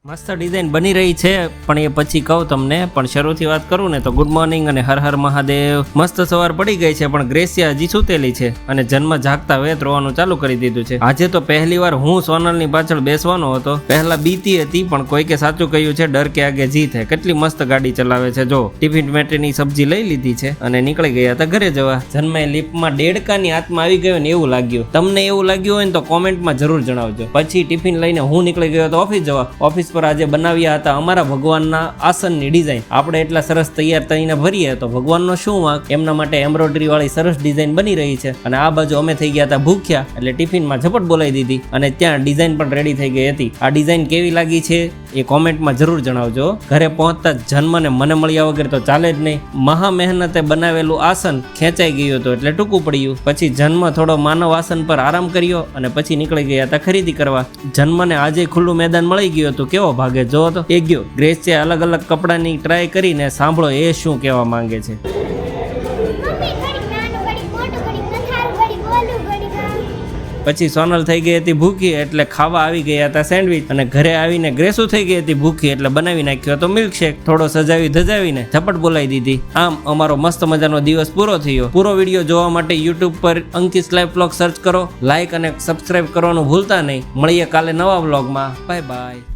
મસ્ત ડિઝાઇન બની રહી છે પણ એ પછી કહું તમને, પણ શરૂથી વાત કરું ને તો ગુડ મોર્નિંગ અને હર હર મહાદેવ. મસ્ત સવાર પડી ગઈ છે પણ ગ્રેસિયા હજી સૂતેલી છે અને જન્મ જાગતા વેત રોવાનું ચાલુ કરી દીધું છે. આજે તો પહેલી વાર હું સોનલની પાછળ બેસવાનો હતો. પહેલા બીતી હતી પણ કોઈકે સાચું કહ્યું છે, ડર કે આગે જીત હે. કેટલી મસ્ત ગાડી ચલાવે છે જો. ટિફિન મેટની સબ્જી લઈ લીધી છે અને નીકળી ગયા હતા ઘરે જવા. જન્મે લિફ્ટમાં દેડકાની આત્મા આવી ગયો ને એવું લાગ્યું. તમને એવું લાગ્યું હોય ને તો કોમેન્ટમાં જરૂર જણાવજો. પછી ટિફિન લઈને હું નીકળી ગયો તો ઓફિસ જવા. ઓફિસ પર આજે બનાવ્યા હતા અમારા ભગવાનના આસનની ડિઝાઇન. આપણે એટલા સરસ તૈયાર થઈને ભરીએ તો ભગવાનનો શું વાંક. એમના માટે એમ્બ્રોઇડરી વાળી સરસ ડિઝાઇન બની રહી છે અને આ બાજુ અમે થઈ ગયા હતા ભૂખ્યા એટલે ટિફિનમાં ઝપટ બોલાવી દીધી અને ત્યાં ડિઝાઇન પણ રેડી થઈ ગઈ હતી. આ ડિઝાઇન કેવી લાગી છે એ કોમેન્ટમાં જરૂર જણાવજો. ઘરે પહોંચતા જન્મને મને મળ્યા વગર તો ચાલે જ નહીં. મહા મહેનતે બનાવેલું આસન ખેંચાઈ ગયું હતું એટલે ટૂંકું પડ્યું. પછી જન્મ થોડો માનવ આસન પર આરામ કર્યો અને પછી નીકળી ગયા હતા ખરીદી કરવા. જન્મને આજે ખુલ્લું મેદાન મળી ગયું હતું. કેવો ભાગે જો તો એ ગયો. ગ્રેસિયા અલગ અલગ કપડાની ટ્રાય કરીને સાંભળો એ શું કહેવા માંગે છે. પછી સોનલ થઈ ગઈ હતી ભૂખી એટલે ખાવા આવી ગયા હતા સેન્ડવિચ અને ઘરે આવીને ગ્રેસુ થઈ ગઈ હતી ભૂખી એટલે બનાવી નાખ્યો હતો મિલ્કશેક. થોડો સજાવી ધજાવીને ઝપટ બોલાવી દીધી. આમ અમારો મસ્ત મજાનો દિવસ પૂરો થયો. પૂરો વિડીયો જોવા માટે યુટ્યુબ પર અંકિશ લાઈવ વ્લોગ સર્ચ કરો. લાઈક અને સબસ્ક્રાઇબ કરવાનું ભૂલતા નહીં. મળીએ કાલે નવા વ્લોગમાં. Bye bye.